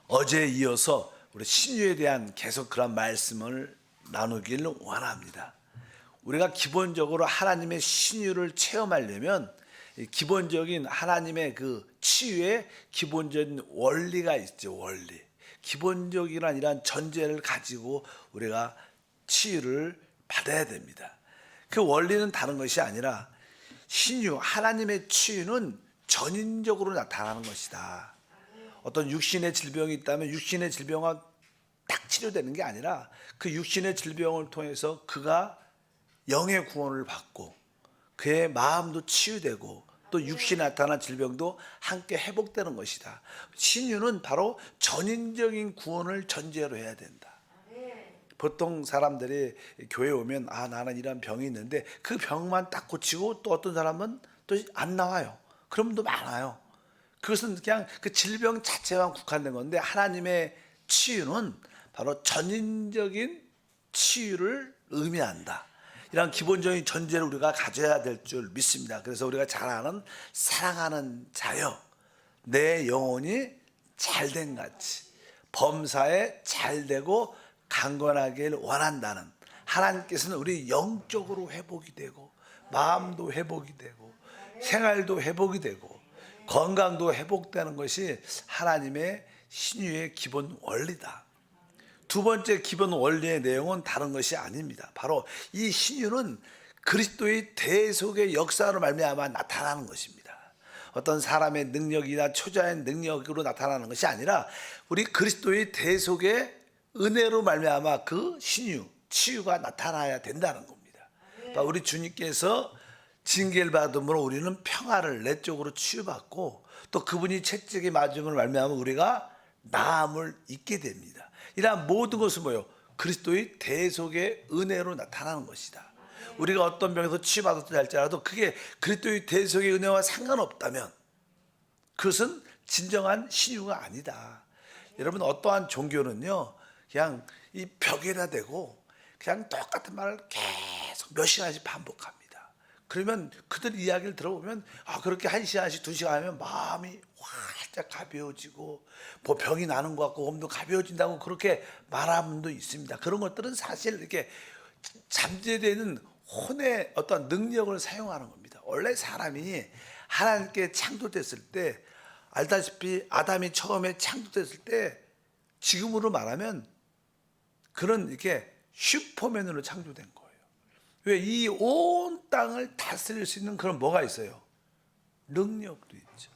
어제에 이어서 우리 신유에 대한 계속 그런 말씀을 나누기를 원합니다. 우리가 기본적으로 하나님의 신유를 체험하려면 기본적인 하나님의 그 치유의 기본적인 원리가 있죠. 원리. 기본적인 이런 전제를 가지고 우리가 치유를 받아야 됩니다. 그 원리는 다른 것이 아니라 신유, 하나님의 치유는 전인적으로 나타나는 것이다. 어떤 육신의 질병이 있다면 육신의 질병은 딱 치료되는 게 아니라 그 육신의 질병을 통해서 그가 영의 구원을 받고 그의 마음도 치유되고 또 육신에 나타난 질병도 함께 회복되는 것이다. 신유는 바로 전인적인 구원을 전제로 해야 된다. 보통 사람들이 교회에 오면 나는 이런 병이 있는데 그 병만 딱 고치고 또 어떤 사람은 또 안 나와요. 그런 분도 많아요. 그것은 그냥 그 질병 자체만 국한된 건데 하나님의 치유는 바로 전인적인 치유를 의미한다. 이런 기본적인 전제를 우리가 가져야 될 줄 믿습니다. 그래서 우리가 잘 아는 사랑하는 자여 내 영혼이 잘된 같이 범사에 잘되고 강건하길 원한다는 하나님께서는 우리 영적으로 회복이 되고 마음도 회복이 되고 생활도 회복이 되고 건강도 회복되는 것이 하나님의 신유의 기본 원리다. 두 번째 기본 원리의 내용은 다른 것이 아닙니다. 바로 이 신유는 그리스도의 대속의 역사로 말미암아 나타나는 것입니다. 어떤 사람의 능력이나 초자의 능력으로 나타나는 것이 아니라 우리 그리스도의 대속의 은혜로 말미암아 그 신유, 치유가 나타나야 된다는 겁니다. 우리 주님께서 징계를 받음으로 우리는 평화를 내적으로 치유받고 또 그분이 채찍에 맞음을 말미암아 우리가 나음을 잊게 됩니다. 이러한 모든 것은 뭐예요? 그리스도의 대속의 은혜로 나타나는 것이다. 우리가 어떤 병에서 치유받았다 할지라도 그게 그리스도의 대속의 은혜와 상관없다면 그것은 진정한 신유가 아니다. 여러분 어떠한 종교는요 그냥 이 벽에다 대고 그냥 똑같은 말을 계속 몇 시간씩 반복합니다. 그러면 그들 이야기를 들어보면 그렇게 1시간씩 2시간 하면 마음이 활짝 가벼워지고 뭐 병이 나는 것 같고 몸도 가벼워진다고 그렇게 말하는 분도 있습니다. 그런 것들은 사실 이렇게 잠재되는 혼의 어떤 능력을 사용하는 겁니다. 원래 사람이 하나님께 창조됐을 때 알다시피 아담이 처음에 창조됐을 때 지금으로 말하면 그런 이렇게 슈퍼맨으로 창조된 거예요. 왜? 이 온 땅을 다스릴 수 있는 그런 뭐가 있어요? 능력도 있죠.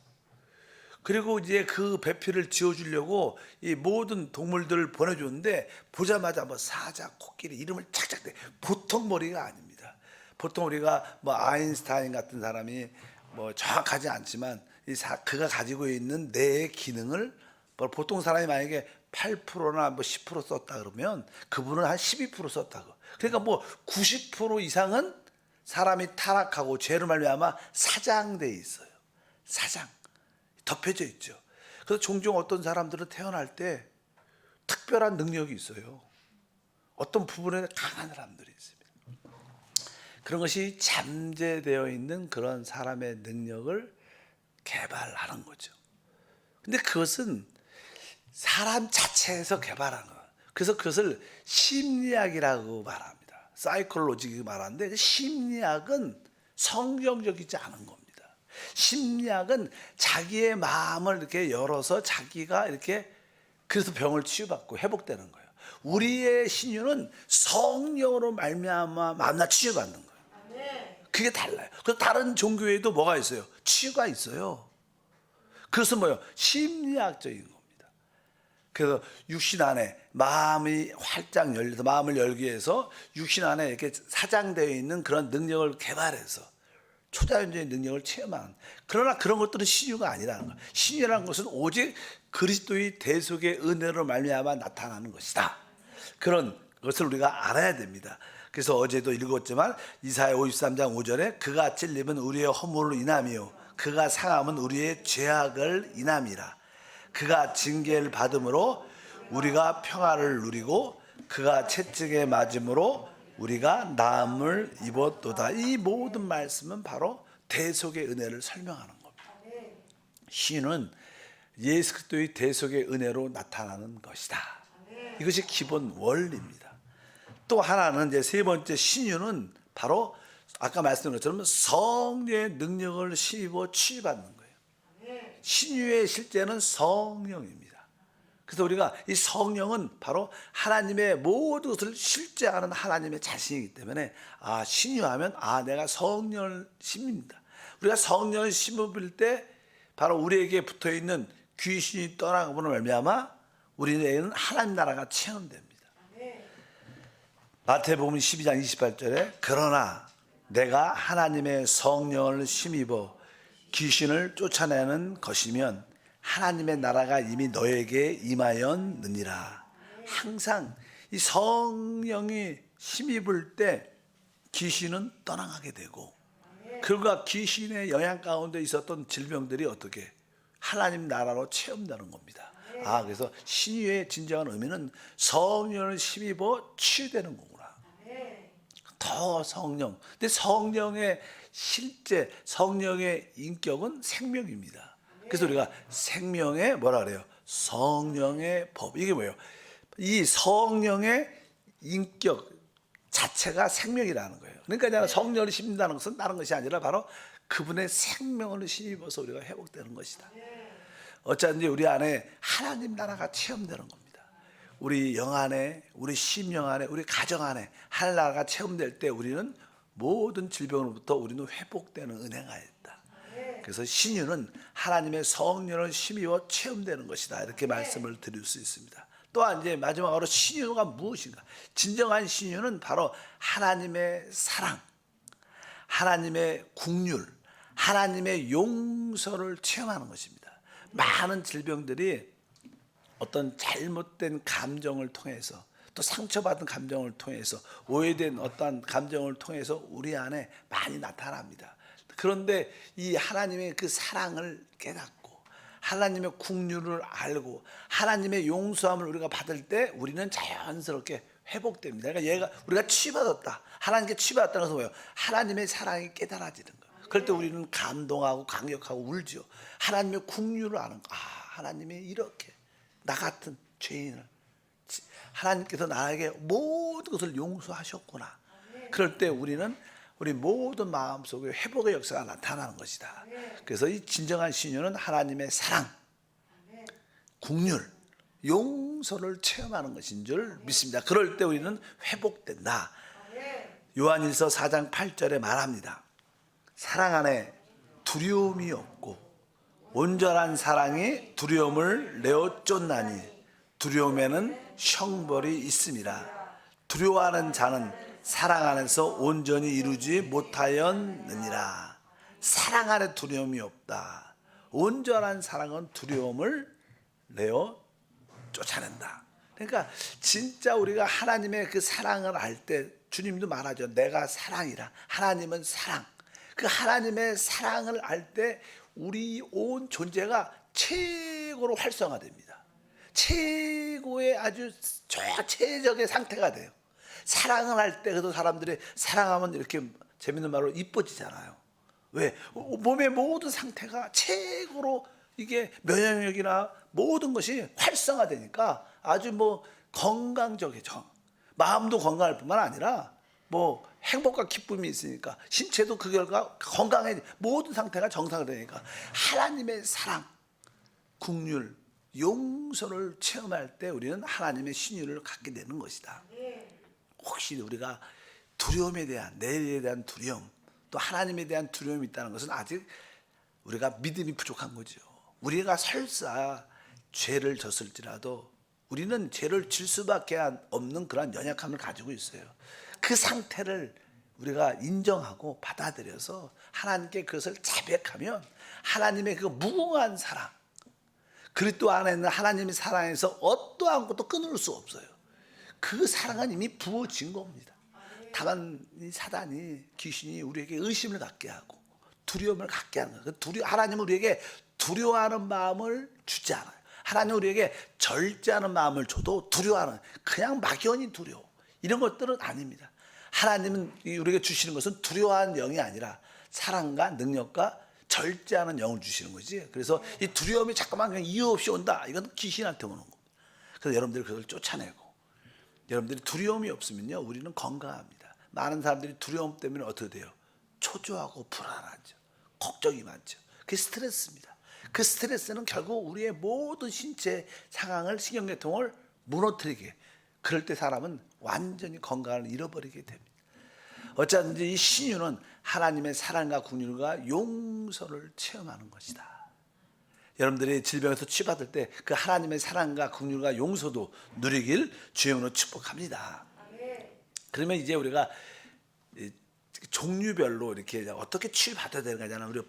그리고 이제 그 배필을 지어주려고 이 모든 동물들을 보내줬는데 보자마자 뭐 사자, 코끼리 이름을 착착 대. 보통 머리가 아닙니다. 보통 우리가 뭐 아인슈타인 같은 사람이 뭐 정확하지 않지만 그가 가지고 있는 뇌의 기능을 보통 사람이 만약에 8%나 뭐 10% 썼다 그러면 그분은 한 12% 썼다고. 그러니까 뭐 90% 이상은 사람이 타락하고 죄로 말미암아 사장돼 있어요. 사장 덮여져 있죠. 그래서 종종 어떤 사람들은 태어날 때 특별한 능력이 있어요. 어떤 부분에 강한 사람들이 있습니다. 그런 것이 잠재되어 있는 그런 사람의 능력을 개발하는 거죠. 근데 그것은 사람 자체에서 개발한 거예요. 그래서 그것을 심리학이라고 말합니다. 사이콜로지 말하는데 심리학은 성경적이지 않은 겁니다. 심리학은 자기의 마음을 이렇게 열어서 자기가 이렇게 그래서 병을 치유받고 회복되는 거예요. 우리의 신유는 성령으로 말미암아 만나 치유받는 거예요. 그게 달라요. 그래서 다른 종교에도 뭐가 있어요? 치유가 있어요. 그것은 뭐예요? 심리학적인 겁니다. 그래서 육신 안에 마음이 활짝 열려서 마음을 열기 위해서 육신 안에 이렇게 사장되어 있는 그런 능력을 개발해서 초자연적인 능력을 체험하는. 그러나 그런 것들은 신유가 아니라는 거예요. 신유라는 것은 오직 그리스도의 대속의 은혜로 말미암아 나타나는 것이다. 그런 것을 우리가 알아야 됩니다. 그래서 어제도 읽었지만 이사야 53장 5절에 그가 찔림은 우리의 허물로 인함이요 그가 상함은 우리의 죄악을 인함이라. 그가 징계를 받음으로 우리가 평화를 누리고 그가 채찍에 맞음으로 우리가 나음을 입었도다. 이 모든 말씀은 바로 대속의 은혜를 설명하는 겁니다. 신은 예수 그리스도의 대속의 은혜로 나타나는 것이다. 이것이 기본 원리입니다. 또 하나는 이제 세 번째 신유는 바로 아까 말씀드린 것처럼 성령의 능력을 힘입어 취받는 거예요. 신유의 실제는 성령입니다. 그래서 우리가 이 성령은 바로 하나님의 모든 것을 실제하는 하나님의 자신이기 때문에 신유하면 내가 성령을 심입니다. 우리가 성령을 심을 때 바로 우리에게 붙어있는 귀신이 떠나가므로 말미암아 우리에게는 하나님 나라가 체험됩니다. 마태복음 12장 28절에 그러나 내가 하나님의 성령을 힘입어 귀신을 쫓아내는 것이면 하나님의 나라가 이미 너에게 임하였느니라. 항상 이 성령이 힘입을 때 귀신은 떠나가게 되고 그가 귀신의 영향 가운데 있었던 질병들이 어떻게 하나님 나라로 체험되는 겁니다. 그래서 신유의 진정한 의미는 성령을 힘입어 치유되는 거구나. 더 성령. 근데 성령의 실제 성령의 인격은 생명입니다. 그래서 우리가 생명의 뭐라 그래요? 성령의 법. 이게 뭐예요? 이 성령의 인격 자체가 생명이라는 거예요. 그러니까 성령을 심는다는 것은 다른 것이 아니라 바로 그분의 생명을 힘입어서 우리가 회복되는 것이다. 어쩐지 우리 안에 하나님 나라가 체험되는 겁니다. 우리 영 안에, 우리 심령 안에, 우리 가정 안에 하나님 나라가 체험될 때 우리는 모든 질병으로부터 우리는 회복되는 은혜가 있다. 그래서 신유는 하나님의 성령을 힘입어 체험되는 것이다. 이렇게 말씀을 드릴 수 있습니다. 또한 이제 마지막으로 신유가 무엇인가? 진정한 신유는 바로 하나님의 사랑, 하나님의 긍휼, 하나님의 용서를 체험하는 것입니다. 많은 질병들이 어떤 잘못된 감정을 통해서 또 상처받은 감정을 통해서 오해된 어떠한 감정을 통해서 우리 안에 많이 나타납니다. 그런데 이 하나님의 그 사랑을 깨닫고 하나님의 긍휼을 알고 하나님의 용서함을 우리가 받을 때 우리는 자연스럽게 회복됩니다. 그러니까 우리가 치유받았다. 하나님께 치유받았다는 것은 뭐예요? 하나님의 사랑이 깨달아지는 거예요. 그럴 때 우리는 감동하고 강력하고 울죠. 하나님의 긍휼을 아는 거. 하나님이 이렇게 나 같은 죄인을 하나님께서 나에게 모든 것을 용서하셨구나. 그럴 때 우리는 우리 모든 마음속에 회복의 역사가 나타나는 것이다. 그래서 이 진정한 신유는 하나님의 사랑, 긍휼, 용서를 체험하는 것인 줄 믿습니다. 그럴 때 우리는 회복된다. 요한일서 4장 8절에 말합니다. 사랑 안에 두려움이 없고 온전한 사랑이 두려움을 내어 쫓나니 두려움에는 형벌이 있음이라. 두려워하는 자는 사랑 안에서 온전히 이루지 못하였느니라. 사랑 안에 두려움이 없다. 온전한 사랑은 두려움을 내어 쫓아낸다. 그러니까 진짜 우리가 하나님의 그 사랑을 알 때 주님도 말하죠. 내가 사랑이라. 하나님은 사랑. 그 하나님의 사랑을 알 때 우리 온 존재가 최고로 활성화됩니다. 최고의 아주 최적의 상태가 돼요. 사랑을 할 때 그래도 사람들이 사랑하면 이렇게 재밌는 말로 이뻐지잖아요. 왜? 몸의 모든 상태가 최고로 이게 면역력이나 모든 것이 활성화되니까 아주 건강적이죠. 마음도 건강할 뿐만 아니라 행복과 기쁨이 있으니까 신체도 그 결과 건강해 모든 상태가 정상화되니까 하나님의 사랑, 긍휼, 용서를 체험할 때 우리는 하나님의 신유를 갖게 되는 것이다. 혹시 우리가 두려움에 대한 내일에 대한 두려움 또 하나님에 대한 두려움이 있다는 것은 아직 우리가 믿음이 부족한 거죠. 우리가 설사 죄를 졌을지라도 우리는 죄를 질 수밖에 없는 그런 연약함을 가지고 있어요. 그 상태를 우리가 인정하고 받아들여서 하나님께 그것을 자백하면 하나님의 그 무궁한 사랑 그리스도 안에 있는 하나님의 사랑에서 어떠한 것도 끊을 수 없어요. 그 사랑은 이미 부어진 겁니다. 다만 이 사단이 귀신이 우리에게 의심을 갖게 하고 두려움을 갖게 하는 거예요. 하나님은 우리에게 두려워하는 마음을 주지 않아요. 하나님은 우리에게 절제하는 마음을 줘도 두려워하는 그냥 막연히 두려워 이런 것들은 아닙니다. 하나님은 우리에게 주시는 것은 두려워하는 영이 아니라 사랑과 능력과 절제하는 영을 주시는 거지. 그래서 이 두려움이 자꾸만 그냥 이유 없이 온다. 이건 귀신한테 오는 거. 그래서 여러분들이 그걸 쫓아내고, 여러분들이 두려움이 없으면요, 우리는 건강합니다. 많은 사람들이 두려움 때문에 어떻게 돼요? 초조하고 불안하죠. 걱정이 많죠. 그게 스트레스입니다. 그 스트레스는 결국 우리의 모든 신체 상황을, 신경계통을 무너뜨리게, 그럴 때 사람은 완전히 건강을 잃어버리게 됩니다. 어쩌든지 이 신유는 하나님의 사랑과 긍휼과 용서를 체험하는 것이다. 여러분들이 질병에서 치유받을 때 그 하나님의 사랑과 긍휼과 용서도 누리길 주님으로 축복합니다. 그러면 이제 우리가 종류별로 이렇게 어떻게 치유받아야 되는가 우리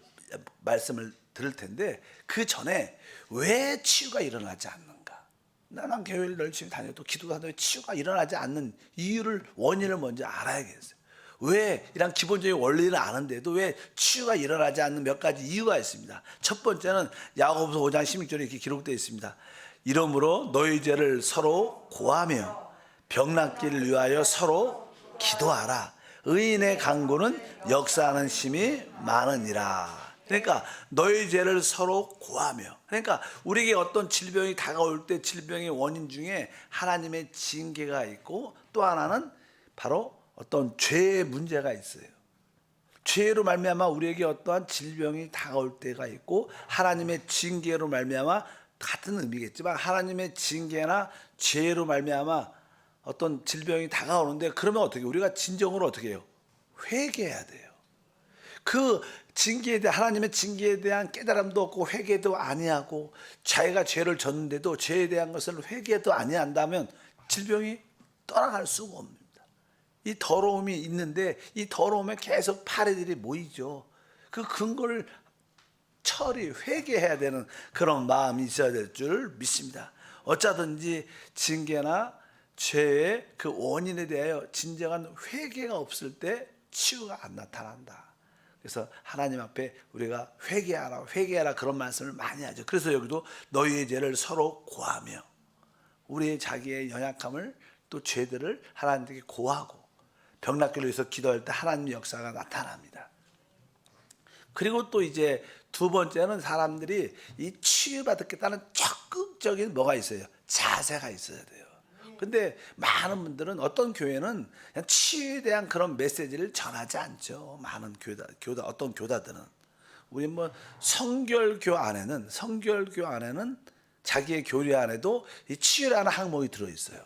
말씀을 들을 텐데, 그 전에 왜 치유가 일어나지 않는가? 나는 교회를 열심히 다녀도 기도도 하는데 치유가 일어나지 않는 이유를, 원인을 먼저 알아야겠어요. 왜 이런 기본적인 원리를 아는데도 왜 치유가 일어나지 않는 몇 가지 이유가 있습니다. 첫 번째는 야고보서 5장 16절에 이렇게 기록되어 있습니다. 이러므로 너희 죄를 서로 고하며 병낫기를 위하여 서로 기도하라. 의인의 간구는 역사하는 힘이 많으니라. 그러니까 너희 죄를 서로 고하며, 그러니까 우리에게 어떤 질병이 다가올 때 질병의 원인 중에 하나님의 징계가 있고, 또 하나는 바로 어떤 죄의 문제가 있어요. 죄로 말미암아 우리에게 어떠한 질병이 다가올 때가 있고, 하나님의 징계로 말미암아, 같은 의미겠지만 하나님의 징계나 죄로 말미암아 어떤 질병이 다가오는데, 그러면 어떻게, 우리가 진정으로 어떻게 해요? 회개해야 돼요. 그 징계에 대한, 하나님의 징계에 대한 깨달음도 없고 회개도 아니하고, 자기가 죄를 졌는데도 죄에 대한 것을 회개도 아니한다면 질병이 떠나갈 수가 없습니다. 이 더러움이 있는데 이 더러움에 계속 파리들이 모이죠. 그 근거를 회개해야 되는 그런 마음이 있어야 될 줄 믿습니다. 어쩌든지 징계나 죄의 그 원인에 대하여 진정한 회개가 없을 때 치유가 안 나타난다. 그래서 하나님 앞에 우리가 회개하라 그런 말씀을 많이 하죠. 그래서 여기도 너희의 죄를 서로 고하며, 우리의 자기의 연약함을 또 죄들을 하나님께 고하고 병낫기를 위해서 기도할 때 하나님의 역사가 나타납니다. 그리고 또 이제 두 번째는 사람들이 이 치유받겠다는 적극적인 뭐가 있어요? 자세가 있어야 돼요. 근데 많은 분들은, 어떤 교회는 그냥 치유에 대한 그런 메시지를 전하지 않죠. 많은 어떤 교다들은. 우리 뭐 성결교 안에는 자기의 교리 안에도 이 치유라는 항목이 들어있어요.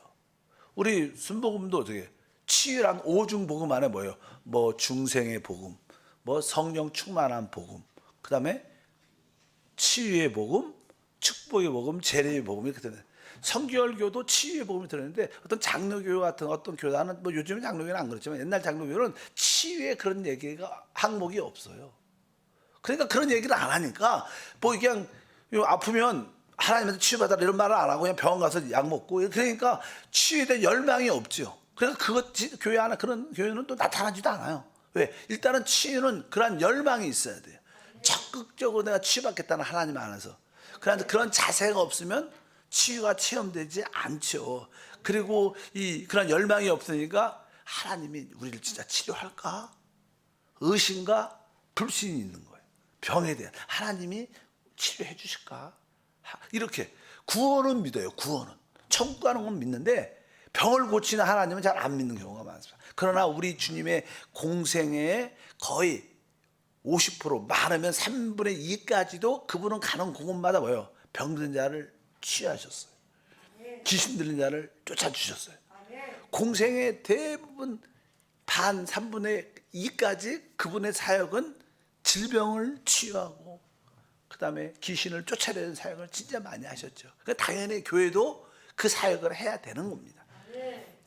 우리 순복음도 어떻게, 치유란 오중복음 안에 뭐예요? 뭐 중생의 복음, 뭐 성령 충만한 복음, 그 다음에 치유의 복음, 축복의 복음, 재림의 복음, 이렇게 되는. 성결교도 치유의 복음이 들었는데, 어떤 장로교 같은 어떤 교단은, 뭐 요즘 장로교는 안 그렇지만 옛날 장로교는 치유의 그런 얘기가 항목이 없어요. 그러니까 그런 얘기를 안 하니까 뭐 그냥 아프면 하나님한테 치유받아라 이런 말을 안 하고 그냥 병원 가서 약 먹고, 그러니까 치유에 대한 열망이 없죠. 그러니까 교회 안에 그런 교회는 또 나타나지도 않아요. 왜? 일단은 치유는 그런 열망이 있어야 돼요. 적극적으로 내가 치유받겠다는 하나님 안에서. 그런데 그런 자세가 없으면 치유가 체험되지 않죠. 그리고 그런 열망이 없으니까 하나님이 우리를 진짜 치료할까? 의심과 불신이 있는 거예요. 병에 대한 하나님이 치료해 주실까? 이렇게 구원은 믿어요. 구원은 천국 가는 건 믿는데 병을 고치는 하나님은 잘 안 믿는 경우가 많습니다. 그러나 우리 주님의 공생의 거의 50%, 많으면 3분의 2까지도 그분은 가는 공원마다 뭐예요? 병든 자를 치유하셨어요. 귀신 들린 자를 쫓아주셨어요. 공생의 대부분 3분의 2까지 그분의 사역은 질병을 치유하고 그 다음에 귀신을 쫓아내는 사역을 진짜 많이 하셨죠. 그러니까 당연히 교회도 그 사역을 해야 되는 겁니다.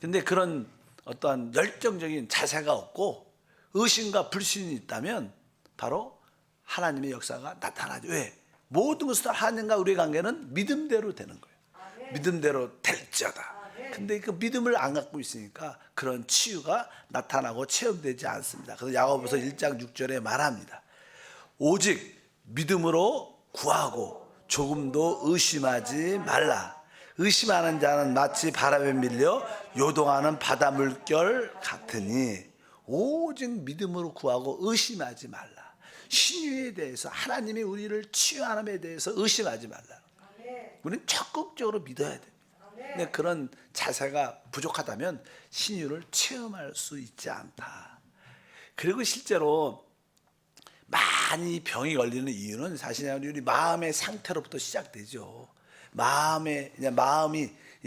근데 그런 어떠한 열정적인 자세가 없고 의심과 불신이 있다면 바로 하나님의 역사가 나타나죠. 왜? 모든 것은 하나님과 우리의 관계는 믿음대로 되는 거예요. 믿음대로 될지어다. 근데 그 믿음을 안 갖고 있으니까 그런 치유가 나타나고 체험되지 않습니다. 그래서 야고보서 1장 6절에 말합니다. 오직 믿음으로 구하고 조금도 의심하지 말라. 의심하는 자는 마치 바람에 밀려 요동하는 바다 물결 같으니 오직 믿음으로 구하고 의심하지 말라. 신유에 대해서 하나님이 우리를 치유함에 대해서 의심하지 말라. 우리는 적극적으로 믿어야 됩니다. 근데 그런 자세가 부족하다면 신유를 체험할 수 있지 않다. 그리고 실제로 많이 병이 걸리는 이유는 사실 우리 마음의 상태로부터 시작되죠. 마음이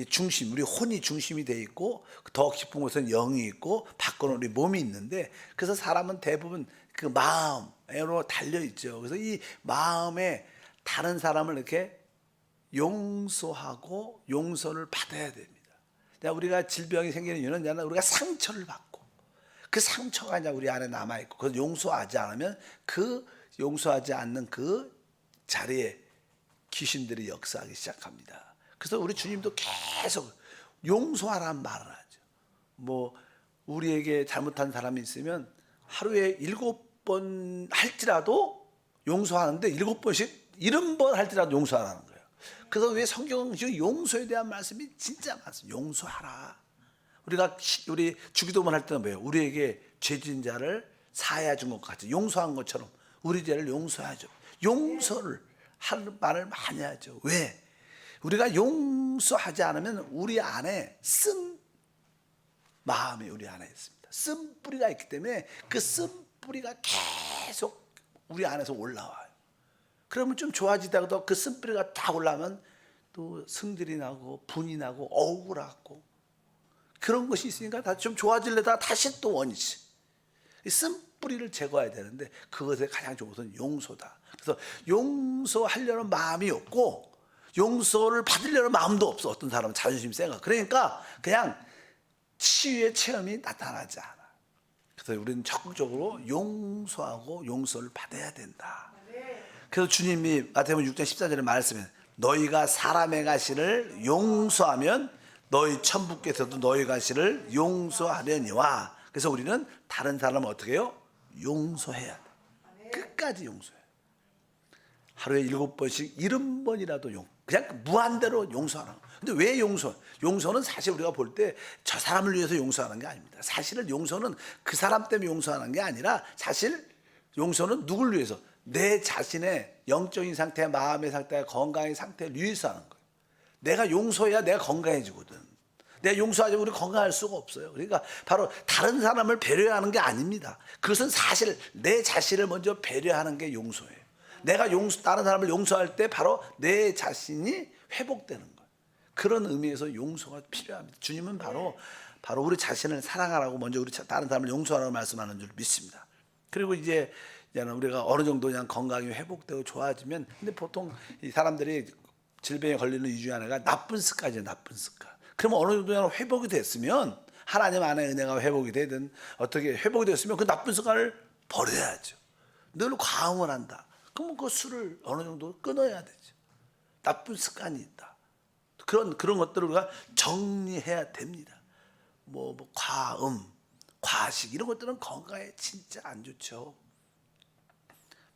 중심, 우리 혼이 중심이 돼 있고 더 깊은 곳은 영이 있고 밖으로는 우리 몸이 있는데, 그래서 사람은 대부분 그 마음으로 달려 있죠. 그래서 이 마음에 다른 사람을 이렇게 용서하고 용서를 받아야 됩니다. 우리가 질병이 생기는 이유는 우리가 상처를 받고 그 상처가 이제 우리 안에 남아 있고, 그래서 용서하지 않으면 그 용서하지 않는 그 자리에 귀신들이 역사하기 시작합니다. 그래서 우리 주님도 계속 용서하라는 말을 하죠. 뭐 우리에게 잘못한 사람이 있으면 하루에 7번 할지라도 용서하는데 7번씩 70번 할지라도 용서하라는 거예요. 그래서 왜 성경 용서에 대한 말씀이 진짜 많습니다. 용서하라. 우리 주기도문 할 때는 뭐예요? 우리에게 죄진 자를 사하여 준 것 같이 용서한 것처럼 우리 죄를 용서하죠. 용서를 하는 말을 많이 하죠. 왜? 우리가 용서하지 않으면 우리 안에 쓴 마음이 우리 안에 있습니다. 쓴 뿌리가 있기 때문에 그 쓴 뿌리가 계속 우리 안에서 올라와요. 그러면 좀 좋아지다가도 그 쓴 뿌리가 딱 올라오면 또 승질이 나고 분이 나고 억울하고 그런 것이 있으니까 다 좀 좋아지려다가 다시 또 원이지. 쓴 뿌리를 제거해야 되는데 그것에 가장 좋은 것은 용서다. 그래서 용서하려는 마음이 없고 용서를 받으려는 마음도 없어. 어떤 사람은 자존심이 세가. 그러니까 그냥 치유의 체험이 나타나지 않아. 그래서 우리는 적극적으로 용서하고 용서를 받아야 된다. 그래서 주님이 마태복음 6장 14절에 말씀해, 너희가 사람의 가시를 용서하면 너희 천부께서도 너희 가시를 용서하려니와. 그래서 우리는 다른 사람을 어떻게 해요? 용서해야 돼. 끝까지 용서해. 하루에 7번씩 70번이라도 그냥 무한대로 용서하는 거예요. 근데 왜 용서? 용서는 사실 우리가 볼 때 저 사람을 위해서 용서하는 게 아닙니다. 사실은 용서는 그 사람 때문에 용서하는 게 아니라 사실 용서는 누굴 위해서? 내 자신의 영적인 상태, 마음의 상태, 건강의 상태를 위해서 하는 거예요. 내가 용서해야 내가 건강해지거든. 내가 용서하지 않으면 우리 건강할 수가 없어요. 그러니까 바로 다른 사람을 배려하는 게 아닙니다. 그것은 사실 내 자신을 먼저 배려하는 게 용서예요. 내가 다른 사람을 용서할 때 바로 내 자신이 회복되는 거예요. 그런 의미에서 용서가 필요합니다. 주님은 바로 우리 자신을 사랑하라고 먼저 우리 다른 사람을 용서하라고 말씀하는 줄 믿습니다. 그리고 이제 우리가 어느 정도 그냥 건강이 회복되고 좋아지면, 근데 보통 이 사람들이 질병에 걸리는 이유 중에 하나가 나쁜 습관이에요. 나쁜 습관. 그러면 어느 정도 그냥 회복이 됐으면, 하나님 안에 은혜가 회복이 되든 어떻게 회복이 됐으면 그 나쁜 습관을 버려야죠. 늘 과음을 한다. 그러면 그 술을 어느 정도 끊어야 되죠. 나쁜 습관이 있다. 그런 것들을 우리가 정리해야 됩니다. 뭐 과음, 과식 이런 것들은 건강에 진짜 안 좋죠.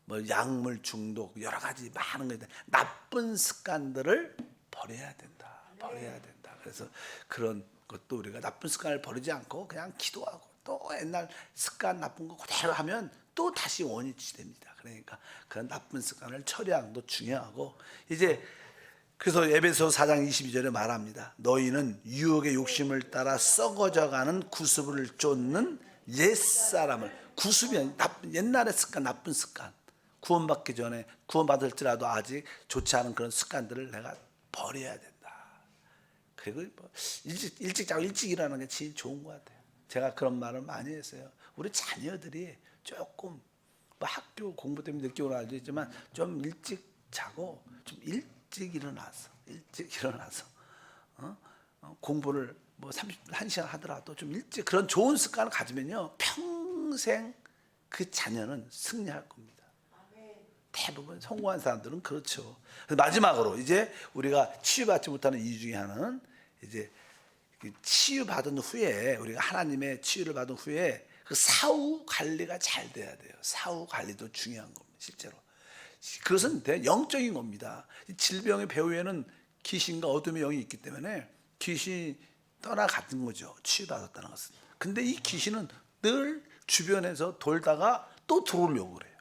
뭐 약물 중독 여러 가지 많은 것들, 나쁜 습관들을 버려야 된다. 버려야 된다. 그래서 그런 것도 우리가 나쁜 습관을 버리지 않고 그냥 기도하고 또 옛날 습관 나쁜 거 그대로 하면 또 다시 원위치 됩니다. 그러니까 그런 나쁜 습관을 처리하는 것도 중요하고, 이제 그래서 에베소 4장 22절에 말합니다. 너희는 유혹의 욕심을 따라 썩어져가는 구습을 쫓는 옛사람을, 구습이 아니라 옛날의 습관, 나쁜 습관, 구원받기 전에 구원받을지라도 아직 좋지 않은 그런 습관들을 내가 버려야 된다. 그리고 일찍 자고 일찍 일어나는 게 제일 좋은 것 같아요. 제가 그런 말을 많이 했어요. 우리 자녀들이 조금 학교 공부 때문에 늦게 오라 하지만 좀 일찍 자고 좀 일찍 일어나서 공부를 뭐 1시간 하더라도 좀 일찍 그런 좋은 습관을 가지면요 평생 그 자녀는 승리할 겁니다. 대부분 성공한 사람들은 그렇죠. 마지막으로 이제 우리가 치유받지 못하는 이유 중에 하나는, 이제 치유받은 후에, 우리가 하나님의 치유를 받은 후에 그 사후 관리가 잘 돼야 돼요. 사후 관리도 중요한 겁니다. 실제로 그것은 영적인 겁니다. 질병의 배후에는 귀신과 어둠의 영이 있기 때문에 귀신이 떠나가는 거죠. 치유받았다는 것은. 근데 이 귀신은 늘 주변에서 돌다가 또 들어오려고 그래요.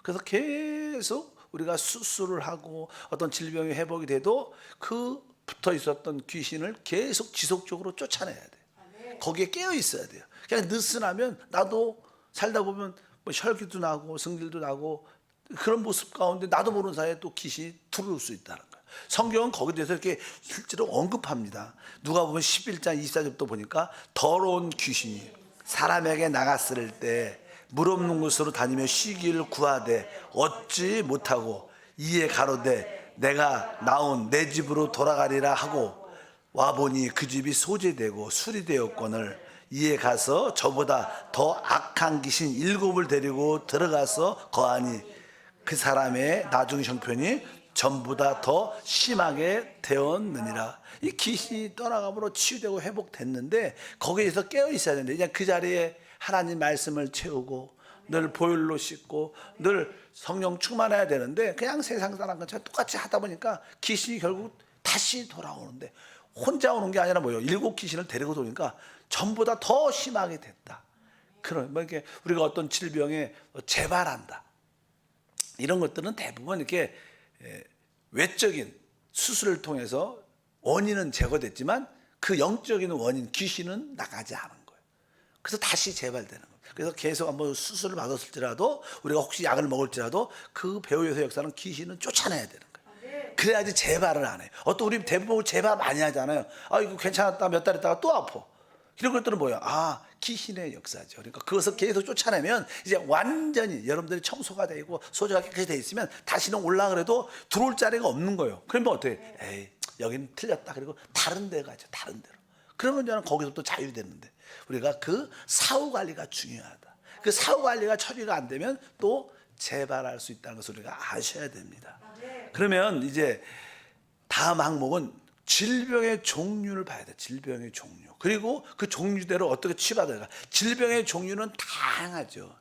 그래서 계속 우리가 수술을 하고 어떤 질병이 회복이 돼도 그 붙어 있었던 귀신을 계속 지속적으로 쫓아내야 돼요. 거기에 깨어 있어야 돼요. 그냥 느슨하면 나도 살다 보면 뭐 혈기도 나고 성질도 나고 그런 모습 가운데 나도 모르는 사이에 또 귀신이 들어올 수 있다는 거예요. 성경은 거기에 대해서 이렇게 실제로 언급합니다. 누가 보면 11장 24절부터 보니까 더러운 귀신이 사람에게 나갔을 때 물 없는 곳으로 다니며 쉬기를 구하되 얻지 못하고 이에 가로되 내가 나온 내 집으로 돌아가리라 하고 와보니 그 집이 소재되고 수리되었거늘 이에 가서 저보다 더 악한 귀신 7을 데리고 들어가서 거하니 그 사람의 나중 형편이 전보다 더 심하게 되었느니라. 이 귀신이 떠나감으로 치유되고 회복됐는데 거기에서 깨어 있어야 되는데 그냥 그 자리에 하나님 말씀을 채우고 늘 보혈로 씻고 늘 성령 충만해야 되는데 그냥 세상 사람과 똑같이 하다 보니까 귀신이 결국 다시 돌아오는데 혼자 오는 게 아니라 뭐예요? 7 귀신을 데리고 도니까 전보다 더 심하게 됐다. 그런 뭐 이렇게 우리가 어떤 질병에 재발한다. 이런 것들은 대부분 이렇게 외적인 수술을 통해서 원인은 제거됐지만 그 영적인 원인 귀신은 나가지 않은 거예요. 그래서 다시 재발되는 거예요. 그래서 계속 한번 수술을 받았을지라도 우리가 혹시 약을 먹을지라도 그 배후에서 역사는 귀신은 쫓아내야 되는 거예요. 그래야지 재발을 안 해요. 어떤 우리 대부분 재발 많이 하잖아요. 아 이거 괜찮았다 몇 달 있다가 또 아파. 이런 것들은 뭐야? 아 귀신의 역사죠. 그러니까 그것을 계속 쫓아내면 이제 완전히 여러분들이 청소가 되고 소재가 깨끗이 돼 있으면 다시는 올라 그래도 들어올 자리가 없는 거예요. 그러면 어떻게? 에이 여기는 틀렸다. 그리고 다른 데 가죠. 다른 데로. 그러면 저는 거기서 또 자유되는데 우리가 그 사후 관리가 중요하다. 그 사후 관리가 처리가 안 되면 또 재발할 수 있다는 것을 우리가 아셔야 됩니다. 그러면 이제 다음 항목은 질병의 종류를 봐야 돼. 질병의 종류. 그리고 그 종류대로 어떻게 치료받아야 돼. 질병의 종류는 다양하죠.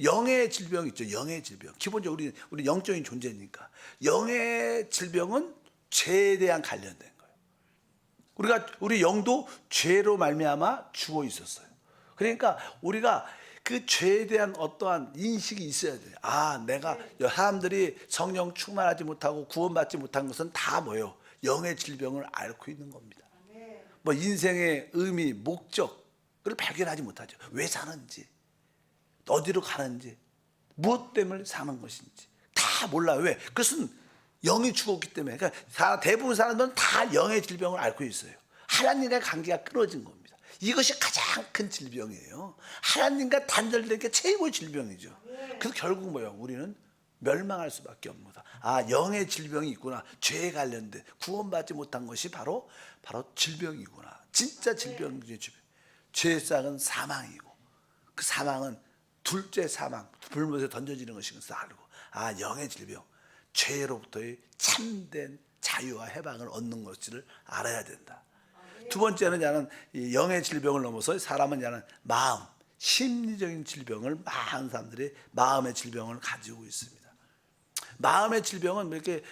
영의 질병 있죠. 영의 질병. 기본적으로 우리 영적인 존재니까. 영의 질병은 죄에 대한 관련된 거예요. 우리 영도 죄로 말미암아 죽어 있었어요. 그러니까 우리가 그 죄에 대한 어떠한 인식이 있어야 돼요. 아, 내가 사람들이 성령 충만하지 못하고 구원받지 못한 것은 다 뭐예요? 영의 질병을 앓고 있는 겁니다. 뭐 인생의 의미, 목적을 발견하지 못하죠. 왜 사는지, 어디로 가는지, 무엇 때문에 사는 것인지 다 몰라요. 왜? 그것은 영이 죽었기 때문에. 그러니까 대부분 사람들은 다 영의 질병을 앓고 있어요. 하나님과의 관계가 끊어진 겁니다. 이것이 가장 큰 질병이에요. 하나님과 단절된 게 최고의 질병이죠. 그래서 결국 뭐예요? 우리는 멸망할 수밖에 없습니다. 아, 영의 질병이 있구나. 죄에 관련된 구원받지 못한 것이 바로 질병이구나. 진짜 질병이죠. 죄의 싹은 사망이고 그 사망은 둘째 사망, 불못에 던져지는 것인 것을 알고 아, 영의 질병, 죄로부터의 참된 자유와 해방을 얻는 것을 알아야 된다. 두 번째는 자는 영의 질병을 넘어서 사람은 자는 마음, 심리적인 질병을 많은 사람들이 마음의 질병을 가지고 있습니다. 마음의 질병은 이게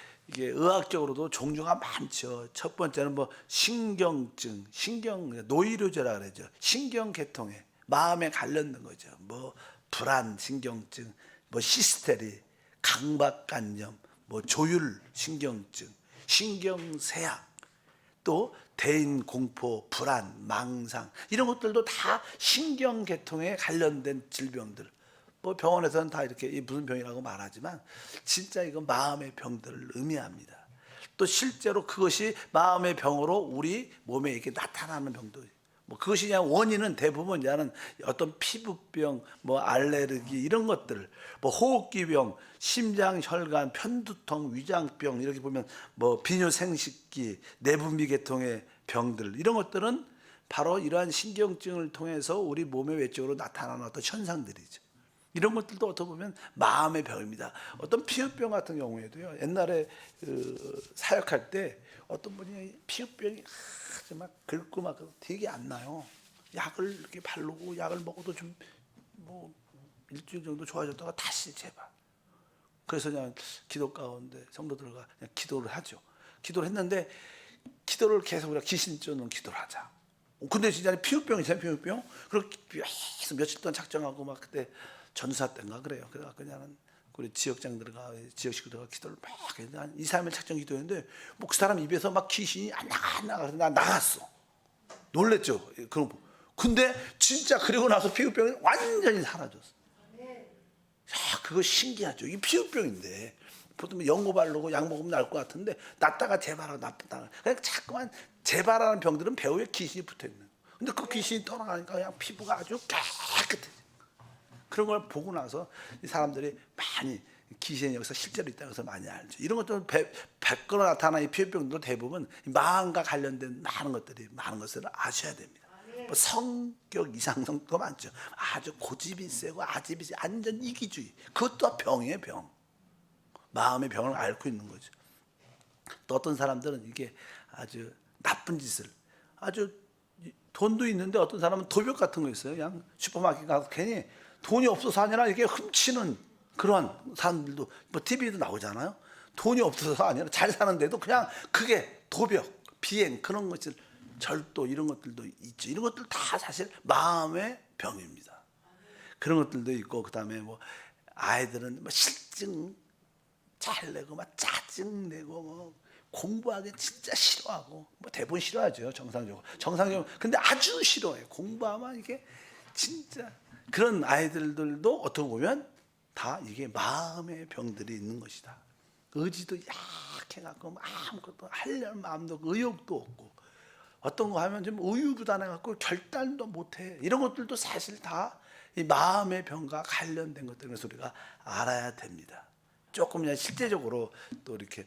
의학적으로도 종류가 많죠. 첫 번째는 뭐 신경증, 노이로제라 그러죠. 신경계통에 마음에 관련된 거죠. 뭐 불안 신경증, 뭐 시스테리, 강박관념, 뭐 조율 신경증, 신경쇠약, 또 대인 공포, 불안, 망상 이런 것들도 다 신경계통에 관련된 질병들. 뭐 병원에서는 다 이렇게 무슨 병이라고 말하지만 진짜 이건 마음의 병들을 의미합니다. 또 실제로 그것이 마음의 병으로 우리 몸에 이렇게 나타나는 병도 뭐 그것이 그냥 원인은 대부분 이제는 어떤 피부병, 뭐 알레르기 이런 것들, 뭐 호흡기병, 심장 혈관, 편두통, 위장병 이렇게 보면 뭐 비뇨생식기, 내분비 계통의 병들 이런 것들은 바로 이러한 신경증을 통해서 우리 몸의 외적으로 나타나는 어떤 현상들이죠. 이런 것들도 어떻게 보면 마음의 병입니다. 어떤 피부병 같은 경우에도요. 옛날에 사역할 때 어떤 분이 피부병이 아주 막 긁고 막 되게 안 나요. 약을 이렇게 바르고 약을 먹어도 좀 뭐 일주일 정도 좋아졌다가 다시 재발. 그래서 그냥 기도 가운데 성도들과 그냥 기도를 하죠. 기도를 했는데 기도를 계속 우리가 귀신 쫓는 기도를 하자. 근데 진짜 피부병이잖아요, 피부병. 그렇게 계속 며칠 동안 작정하고 막 그때 전사 때인가 그래요. 그래서 그냥 우리 지역장들과 지역 식구들과 기도를 막 했는데 한 2, 3일 작정 기도했는데 뭐 그 사람 입에서 막 귀신이 안 나가 그래서 나 나갔어. 놀랬죠. 그럼 근데 진짜 그리고 나서 피부병이 완전히 사라졌어. 야, 그거 신기하죠. 이 피부병인데 보통 연고 바르고 약 먹으면 날 것 같은데 낫다가 재발하고 나쁘다가 그냥 자꾸만 재발하는 병들은 배우에 귀신이 붙어 있는. 근데 그 귀신이 떠나가니까 그냥 피부가 아주 깨끗해. 그런 걸 보고 나서 이 사람들이 많이 귀신이 여기서 실제로 있다는 것을 많이 알죠. 이런 것들은 100% 나타나는 이 피부병들도 대부분 마음과 관련된 많은 것을 아셔야 됩니다. 뭐 성격 이상성도 많죠. 아주 고집이 세고 아집이 세, 완전 이기주의. 그것도 병이에요, 병. 마음의 병을 앓고 있는 거죠. 또 어떤 사람들은 이게 아주 나쁜 짓을 아주 돈도 있는데 어떤 사람은 도벽 같은 거 있어요. 그냥 슈퍼마켓 가서 괜히 돈이 없어서 아니라 이게 훔치는 그런 사람들도 뭐 TV도 나오잖아요. 돈이 없어서 아니라 잘 사는데도 그냥 그게 도벽, 비행 그런 것들 절도 이런 것들도 있죠. 이런 것들 다 사실 마음의 병입니다. 그런 것들도 있고 그다음에 뭐 아이들은 뭐 실증 잘 내고 막 짜증 내고 뭐 공부하기 진짜 싫어하고 뭐 대부분 싫어하죠. 정상적으로 근데 아주 싫어해요. 공부하면 이게 진짜 그런 아이들도 어떻게 보면 다 이게 마음의 병들이 있는 것이다. 의지도 약해갖고 아무것도 하려는 마음도 없고 의욕도 없고 어떤 거 하면 좀 우유부단해갖고 결단도 못해. 이런 것들도 사실 다 이 마음의 병과 관련된 것들을 우리가 알아야 됩니다. 조금 그냥 실제적으로 또 이렇게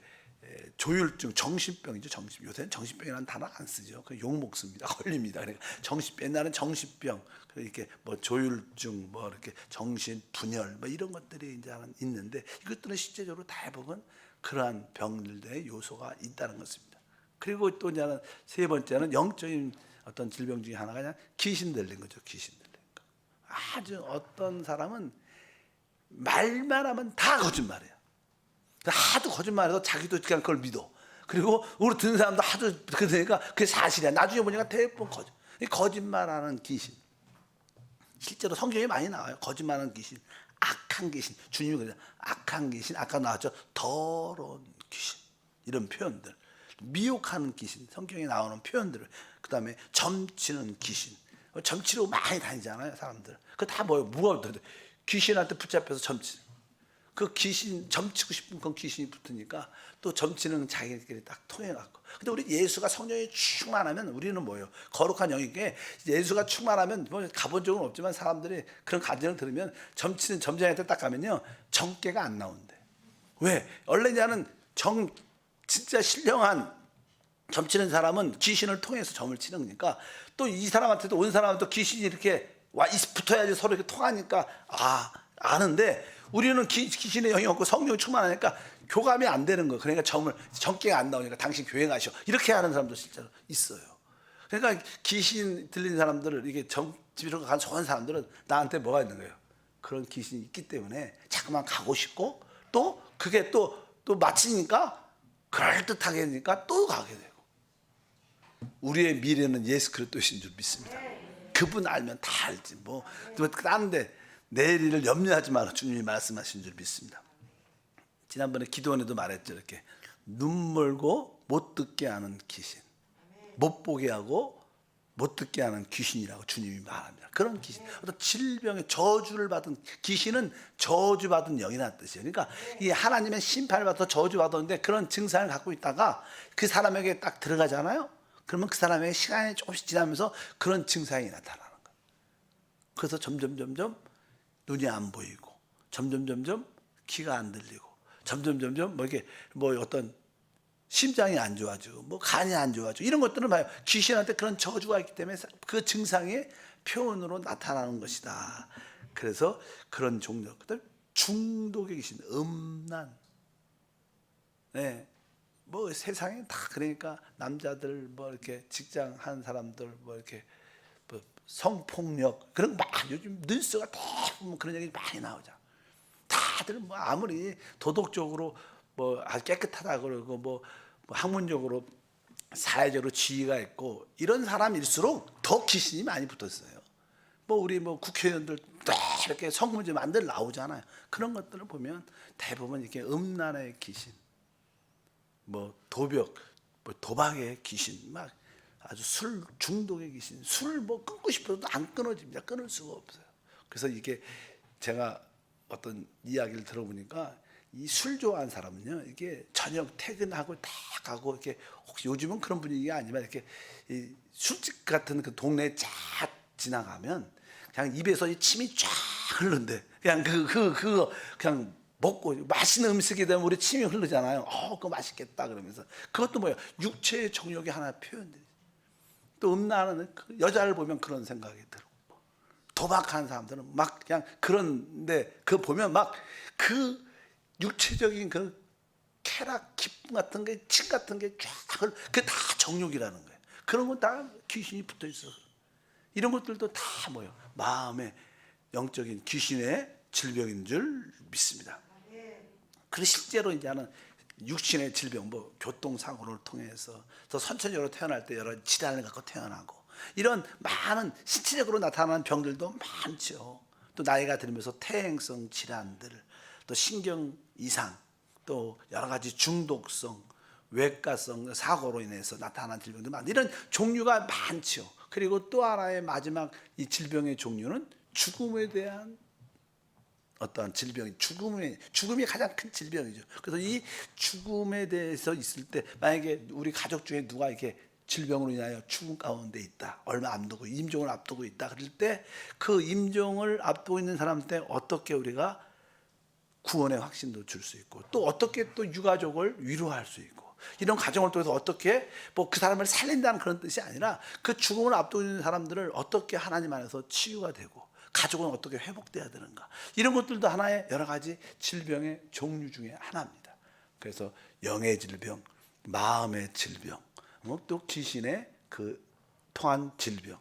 조울증, 정신병이죠. 정신. 요새는 정신병이라는 단어 안 쓰죠. 그 욕먹 씁니다. 걸립니다. 그러니까 정신병, 옛날은 정신병, 이렇게 뭐 조울증, 뭐 이렇게 정신 분열, 뭐 이런 것들이 이제 있는데 이것들은 실제적으로 대부분 그러한 병들의 요소가 있다는 것입니다. 그리고 또 이제는 세 번째는 영적인 어떤 질병 중에 하나가 그냥 귀신 들린 거죠. 귀신 들린 거. 아주 어떤 사람은 말만 하면 다 거짓말이에요. 하도 거짓말해서 자기도 그냥 그걸 믿어. 그리고 우리 듣는 사람도 하도 그러니까 그게 사실이야. 나중에 보니까 대부분 거짓말하는 귀신. 실제로 성경에 많이 나와요. 거짓말하는 귀신, 악한 귀신. 주님이 그래요. 악한 귀신, 아까 나왔죠. 더러운 귀신. 이런 표현들. 미혹하는 귀신. 성경에 나오는 표현들을. 그 다음에 점치는 귀신. 점치러 많이 다니잖아요, 사람들. 그거 다 뭐예요? 무거워. 귀신한테 붙잡혀서 점치. 그 귀신 점치고 싶은 그 귀신이 붙으니까 또 점치는 자기들끼리 딱 통해갖고. 근데 우리 예수가 성령이 충만하면 우리는 뭐예요? 거룩한 영이게 예수가 충만하면 뭐 가본 적은 없지만 사람들이 그런 가정을 들으면 점치는 점쟁이한테 딱 가면요 정깨가 안 나온대. 왜? 원래냐는 진짜 신령한 점치는 사람은 귀신을 통해서 점을 치는 거니까 또 이 사람한테도 온 사람한테 귀신이 이렇게 붙어야지 서로 이렇게 통하니까 아는데 우리는 귀신의 영이 없고 성령이 충만하니까 교감이 안 되는 거예요. 그러니까 정깨가 안 나오니까 당신 교회 가셔. 이렇게 하는 사람도 실제로 있어요. 그러니까 귀신 들린 사람들을 이게 집으로 간 좋은 사람들은 나한테 뭐가 있는 거예요? 그런 귀신이 있기 때문에 자꾸만 가고 싶고 또 그게 또 마치니까 그럴듯하게 하니까 또 가게 되고. 우리의 미래는 예수 그리스도이신 줄 믿습니다. 그분 알면 다 알지. 뭐 다른데 내일을 염려하지 마라. 주님이 말씀하신 줄 믿습니다. 지난번에 기도원에도 말했죠. 이렇게 눈 멀고 못 듣게 하는 귀신, 못 보게 하고 못 듣게 하는 귀신이라고 주님이 말합니다. 그런 귀신, 어떤 질병의 저주를 받은 귀신은 저주받은 영이라는 뜻이에요. 그러니까 이 하나님의 심판을 받아서 저주받았는데 그런 증상을 갖고 있다가 그 사람에게 딱 들어가잖아요. 그러면 그 사람에게 시간이 조금씩 지나면서 그런 증상이 나타나는 거예요. 그래서 점점 눈이 안 보이고, 점점 귀가 안 들리고, 점점 뭐 이렇게 뭐 어떤 심장이 안 좋아지고, 뭐 간이 안 좋아지고 이런 것들은 봐요. 귀신한테 그런 저주가 있기 때문에 그 증상의 표현으로 나타나는 것이다. 그래서 그런 종류, 그다음 중독의 귀신, 음란, 네, 뭐 세상에 다 그러니까 남자들 뭐 이렇게 직장 한 사람들 뭐 이렇게 뭐 성폭력 그런 막 요즘 뉴스가 대부분 그런 얘기 많이 나오잖아. 다들 뭐 아무리 도덕적으로 뭐 아주 깨끗하다 그러고 뭐 학문적으로 사회적으로 지위가 있고 이런 사람일수록 더 귀신이 많이 붙었어요. 뭐 우리 뭐 국회의원들 또 이렇게 성금지 만들 나오잖아요. 그런 것들을 보면 대부분 이렇게 음란의 귀신, 뭐 도벽, 뭐 도박의 귀신, 막 아주 술 중독의 귀신, 술을 뭐 끊고 싶어도 안 끊어집니다. 끊을 수가 없어요. 그래서 이게 제가 어떤 이야기를 들어보니까 이 술 좋아하는 사람은요, 이게 저녁 퇴근하고 딱 가고 이렇게, 혹시 요즘은 그런 분위기가 아니지만 이렇게 이 술집 같은 그 동네에 쫙 지나가면 그냥 입에서 이 침이 쫙 흐르는데, 그냥 그거 그냥 먹고 맛있는 음식이 되면 우리 침이 흐르잖아요. 그거 맛있겠다 그러면서. 그것도 뭐예요? 육체의 정욕이 하나 표현돼요. 또 음란하는 그 여자를 보면 그런 생각이 들고, 도박하는 사람들은 막 그냥 그런데 그 보면 막 그 육체적인 그 쾌락, 기쁨 같은 게, 침 같은 게 쫙, 그게 다 정욕이라는 거예요. 그런 건 다 귀신이 붙어 있어. 이런 것들도 다 뭐예요? 마음의 영적인 귀신의 질병인 줄 믿습니다. 그리고 실제로 이제는 육신의 질병, 뭐 교통사고를 통해서 또 선천적으로 태어날 때 여러 질환을 갖고 태어나고, 이런 많은 신체적으로 나타나는 병들도 많죠. 또 나이가 들면서 퇴행성 질환들, 또 신경 이상, 또 여러 가지 중독성, 외과성 사고로 인해서 나타나는 질병도 많고, 이런 종류가 많죠. 그리고 또 하나의 마지막 이 질병의 종류는 죽음에 대한 어떠한 질병이, 죽음이 가장 큰 질병이죠. 그래서 이 죽음에 대해서 있을 때, 만약에 우리 가족 중에 누가 이렇게 질병으로 인하여 죽음 가운데 있다, 얼마 앞두고 임종을 앞두고 있다, 그럴 때 그 임종을 앞두고 있는 사람한테 어떻게 우리가 구원의 확신도 줄 수 있고, 또 어떻게 또 유가족을 위로할 수 있고, 이런 과정을 통해서 어떻게 뭐 그 사람을 살린다는 그런 뜻이 아니라, 그 죽음을 앞두고 있는 사람들을 어떻게 하나님 안에서 치유가 되고 가족은 어떻게 회복돼야 되는가, 이런 것들도 하나의 여러 가지 질병의 종류 중에 하나입니다. 그래서 영의 질병, 마음의 질병, 또 귀신의 그 통한 질병,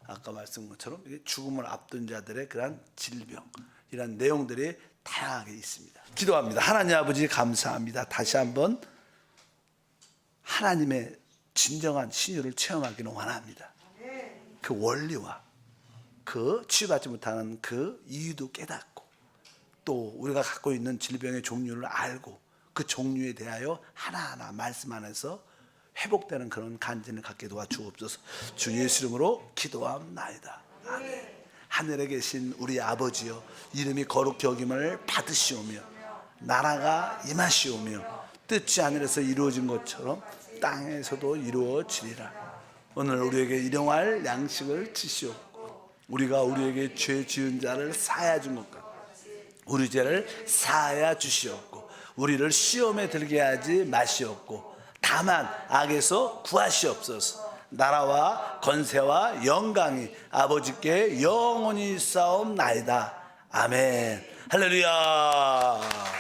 아까 말씀한 것처럼 죽음을 앞둔 자들의 그러한 질병, 이런 내용들이 다양하게 있습니다. 기도합니다. 하나님 아버지 감사합니다. 다시 한번 하나님의 진정한 신유를 체험하기를 원합니다. 그 원리와 그 치유받지 못하는 그 이유도 깨닫고, 또 우리가 갖고 있는 질병의 종류를 알고 그 종류에 대하여 하나하나 말씀 안에서 회복되는 그런 간증을 갖게 도와주옵소서. 주 예수 이름으로 기도합나이다. 아멘. 하늘에 계신 우리 아버지여, 이름이 거룩히 여김을 받으시오며 나라가 임하시오며 뜻이 하늘에서 이루어진 것처럼 땅에서도 이루어지리라. 오늘 우리에게 일용할 양식을 주시옵고, 우리가 우리에게 죄 지은 자를 사하여 준 것 같고 우리 죄를 사하여 주시옵고, 우리를 시험에 들게 하지 마시옵고 다만 악에서 구하시옵소서. 나라와 권세와 영광이 아버지께 영원히 싸움나이다. 아멘. 할렐루야.